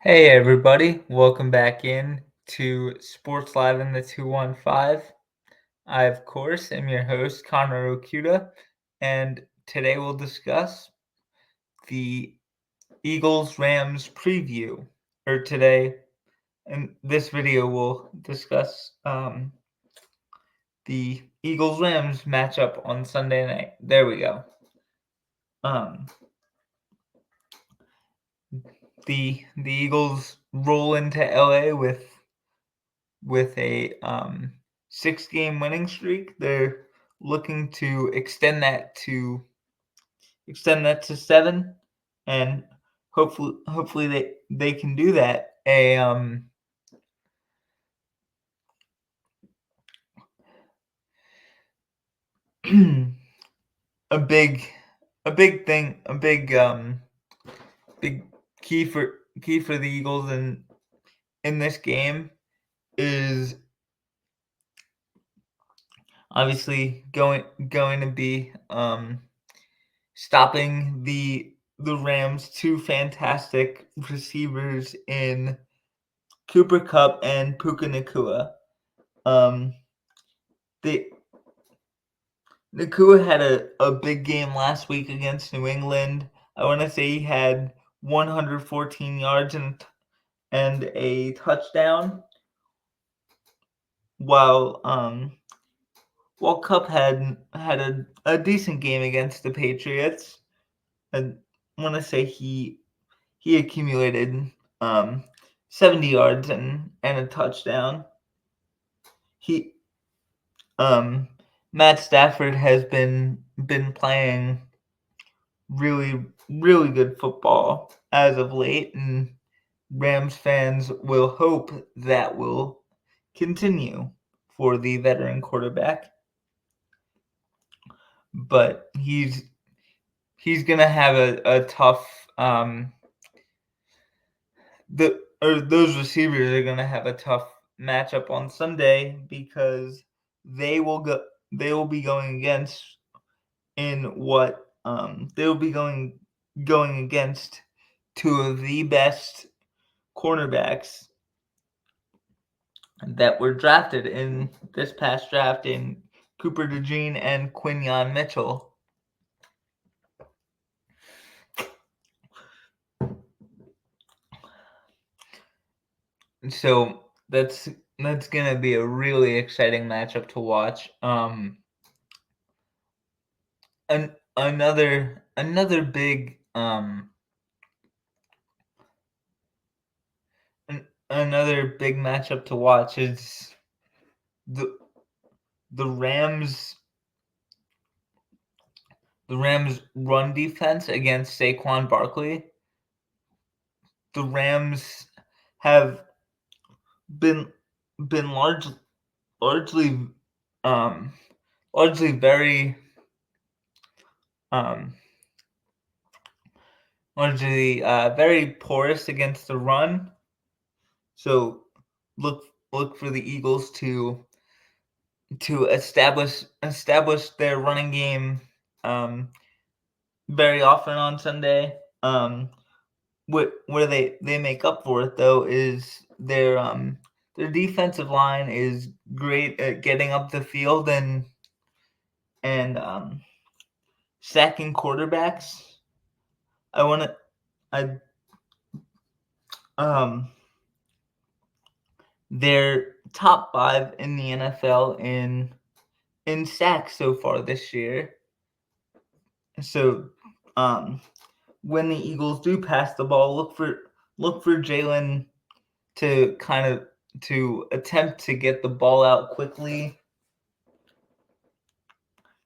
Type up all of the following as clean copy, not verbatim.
Hey everybody, welcome back in to Sports Live in the 215. I, of course, am your host, Connor Okuda, and today we'll discuss the Eagles-Rams preview. In this video, we'll discuss the Eagles-Rams matchup on Sunday night. There we go. Um, the Eagles roll into LA with a 6-game winning streak. They're looking to extend that to 7, and hopefully they can do that. A big thing, big key for the Eagles in this game is obviously going to be stopping the Rams' two fantastic receivers in Cooper Kupp and Puka Nacua. Nacua had a big game last week against New England. I want to say he had 114 yards and a touchdown, while Kupp had a decent game against the Patriots. I want to say he accumulated 70 yards and a touchdown. He Matt Stafford has been playing really good football as of late, and Rams fans will hope that will continue for the veteran quarterback. But he's gonna have a tough those receivers are gonna have a tough matchup on Sunday because they will be going against going against two of the best cornerbacks that were drafted in this past draft in Cooper DeJean and Quinyon Mitchell. So that's gonna be a really exciting matchup to watch. Another big another big matchup to watch is the Rams run defense against Saquon Barkley. The Rams have been largely very very porous against the run. So look for the Eagles to establish their running game very often on Sunday. Where they make up for it though is their defensive line is great at getting up the field and sacking quarterbacks. They're top 5 in the NFL in sacks so far this year. So when the Eagles do pass the ball, look for Jalen to attempt to get the ball out quickly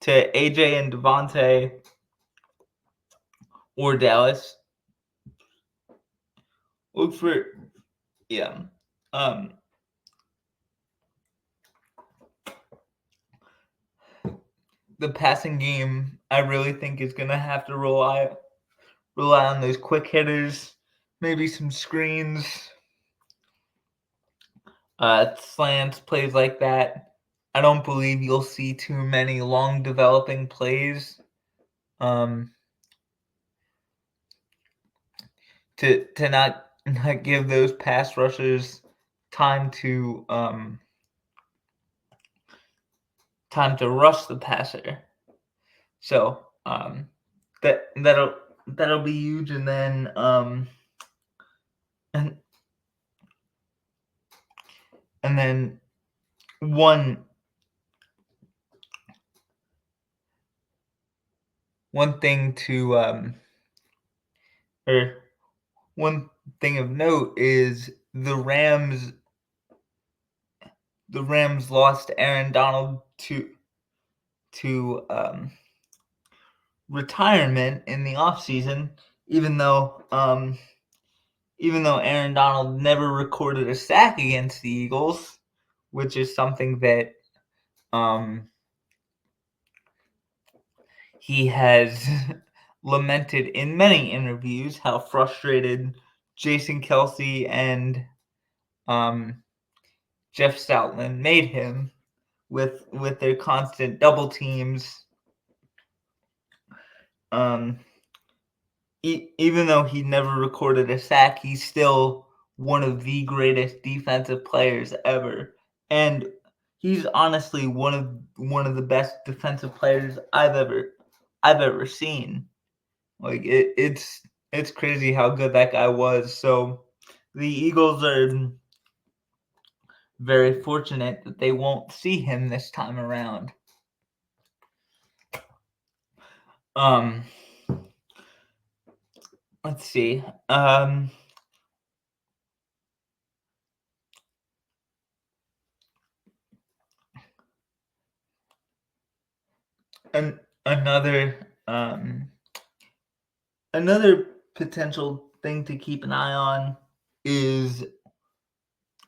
to AJ and Devontae or Dallas. Look for the passing game. I really think is gonna have to rely on those quick hitters, maybe some screens, slants, plays like that. I don't believe you'll see too many long developing plays to not give those pass rushers time to rush the passer. So that'll be huge, and then and and then one thing to or one thing of note is the Rams lost Aaron Donald to retirement in the offseason, even though Aaron Donald never recorded a sack against the Eagles, which is something that he has lamented in many interviews, how frustrated Jason Kelce and Jeff Stoutland made him with their constant double teams. Even though he never recorded a sack, he's still one of the greatest defensive players ever, and he's honestly one of the best defensive players I've ever seen. Like it's crazy how good that guy was. So the Eagles are very fortunate that they won't see him this time around. Let's see. And another potential thing to keep an eye on is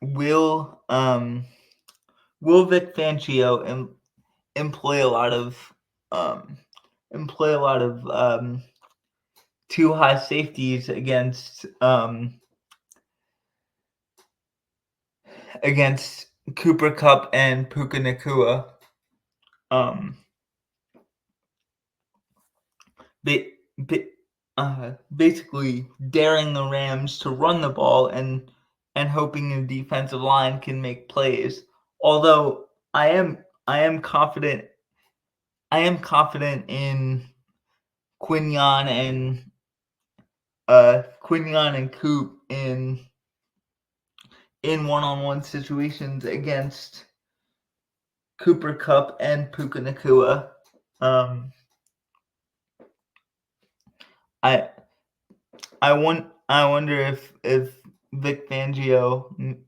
will Vic Fangio employ a lot of too high safeties against Cooper Kupp and Puka Nacua. Basically daring the Rams to run the ball and hoping the defensive line can make plays. Although I am confident in Quinyon and Coop in one-on-one situations against Cooper Kupp and Puka Nacua. I wonder if Vic Fangio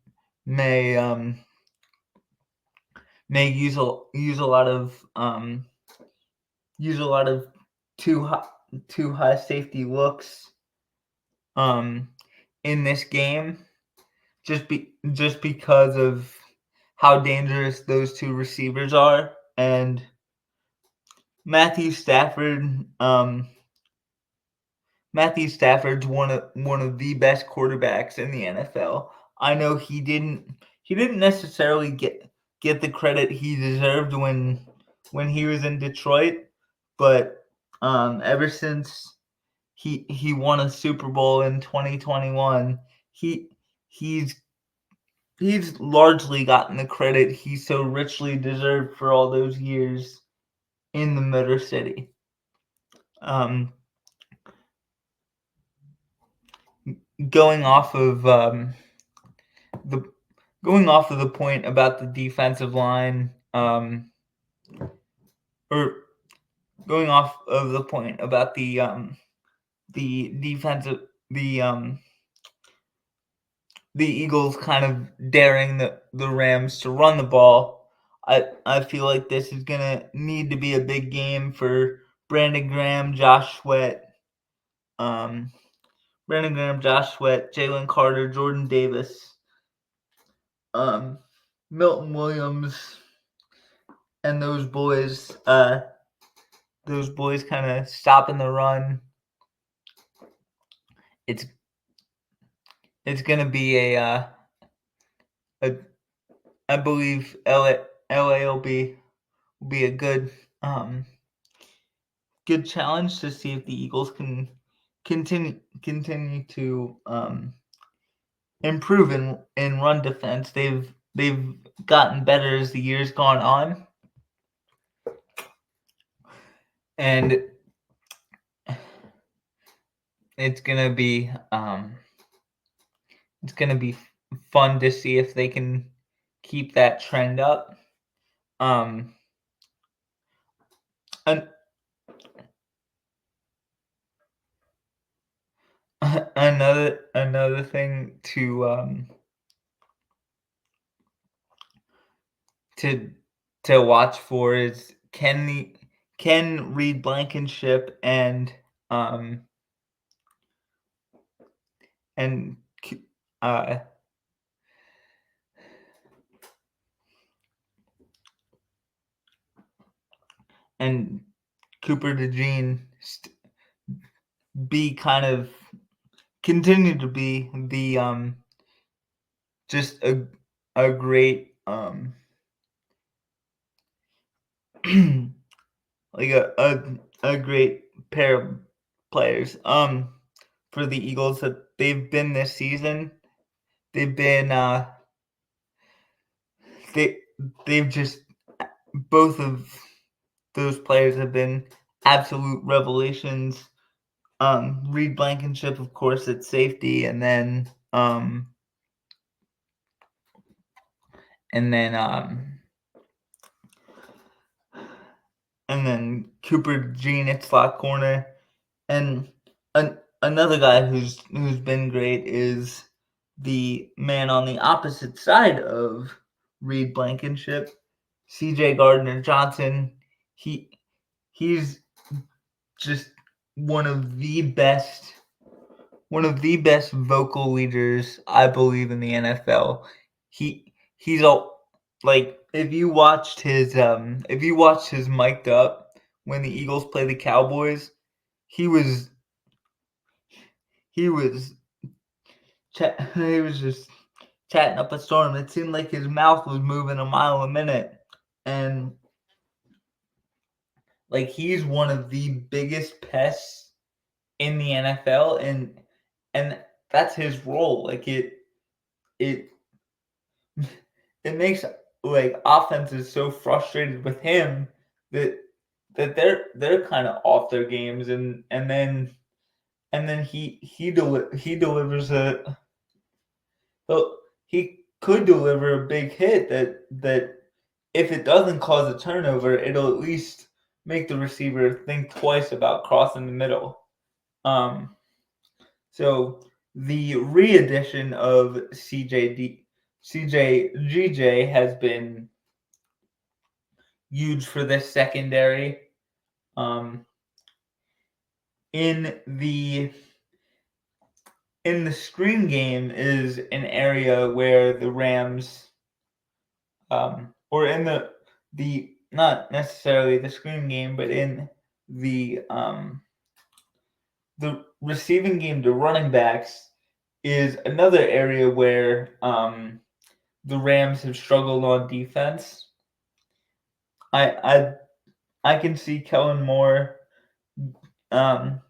may use a lot of too high safety looks in this game, just because of how dangerous those two receivers are. And Matthew Stafford's one of the best quarterbacks in the NFL. I know he didn't necessarily get the credit he deserved when he was in Detroit, but ever since he won a Super Bowl in 2021, he's largely gotten the credit he so richly deserved for all those years in the Motor City. Going off of the point about the defensive line, or going off of the point about the defensive the Eagles kind of daring the Rams to run the ball. I feel like this is gonna need to be a big game for Brandon Graham, Josh Sweat, Jalen Carter, Jordan Davis, Milton Williams, and those boys kind of stopping the run. It's gonna be I believe LA will be a good challenge to see if the Eagles can continue to improve in run defense. They've gotten better as the years gone on, and it's gonna be it's gonna be fun to see if they can keep that trend up. Um, an, another thing to to watch for is can Reed Blankenship um and uh and Cooper DeJean be kind of continue to be the just a great like a great pair of players for the Eagles that they've been this season. They've been they they've just both of those players have been absolute revelations. Reed Blankenship, of course, at safety, and then and then Cooper Jean at slot corner, and another guy who's been great is the man on the opposite side of Reed Blankenship, C.J. Gardner Johnson. He's just one of the best vocal leaders I believe in the NFL. He's a like if you watched his mic'd up when the Eagles play the Cowboys, he was he was he was just chatting up a storm. It seemed like his mouth was moving a mile a minute, and like he's one of the biggest pests in the NFL, and that's his role. Like it it makes like offenses so frustrated with him that they're kind of off their games, and then he delivers he could deliver a big hit that if it doesn't cause a turnover, it'll at least make the receiver think twice about crossing the middle. Um, so the re-addition of CJGJ has been huge for this secondary. Um, in the screen game is an area where the Rams, or in the not necessarily the screen game, but in the receiving game to running backs is another area where the Rams have struggled on defense. I I can see Kellen Moore um,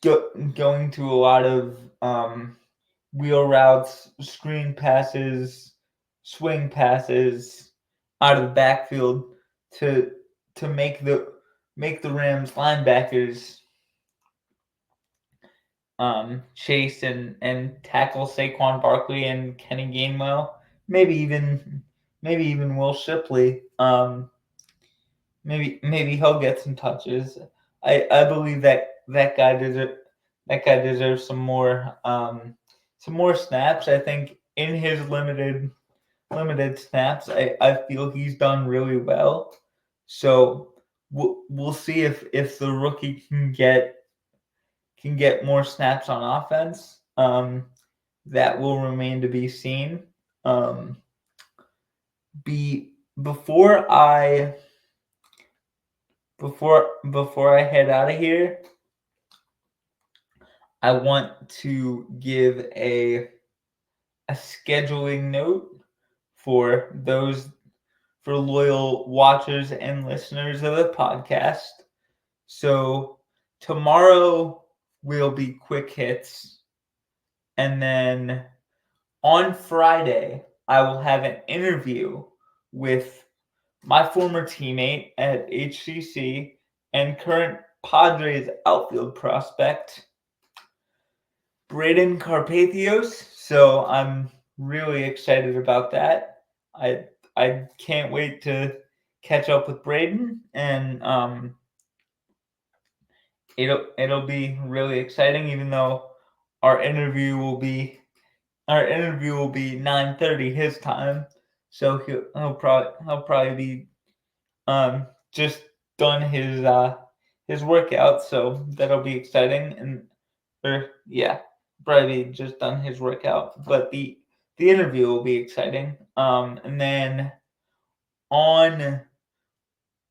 going to a lot of wheel routes, screen passes, swing passes out of the backfield to to make the Rams linebackers chase and tackle Saquon Barkley and Kenny Gainwell, maybe even Will Shipley. Maybe he'll get some touches. I believe that guy deserves some more snaps. I think in his limited snaps, I feel he's done really well. So we'll see if the rookie can get more snaps on offense. That will remain to be seen. Um, be before I before I head out of here, I want to give a scheduling note for those for loyal watchers and listeners of the podcast. So tomorrow will be quick hits, and then On Friday, I will have an interview with my former teammate at HCC and current Padres outfield prospect, Braden Carpathios. So I'm really excited about that. I can't wait to catch up with Braden, and it'll be really exciting. Even though our interview will be 9:30 his time, so he'll probably be just done his workout, so that'll be exciting. Probably just done his workout, but the interview will be exciting. And then on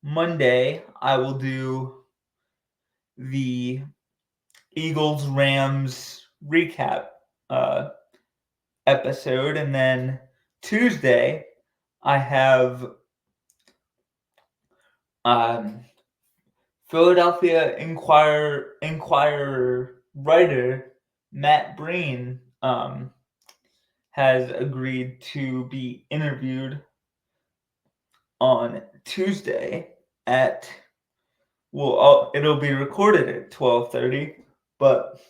Monday I will do the Eagles Rams recap uh, episode, and then Tuesday I have Philadelphia Inquirer writer Matt Breen has agreed to be interviewed on Tuesday at it'll be recorded at 12:30, but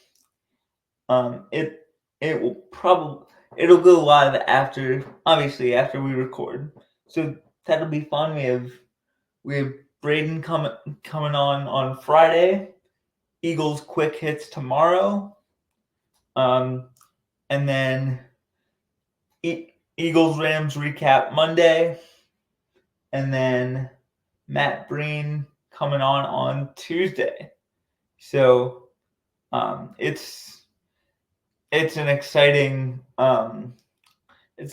it'll go live after we record. So that'll be fun. We have Braden coming on Friday, Eagles quick hits tomorrow, and then Eagles Rams recap Monday, and then Matt Breen coming on Tuesday. So it's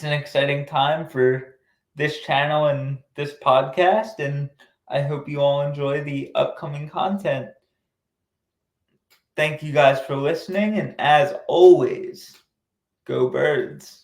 an exciting time for this channel and this podcast, and I hope you all enjoy the upcoming content. Thank you guys for listening, and as always, go Birds.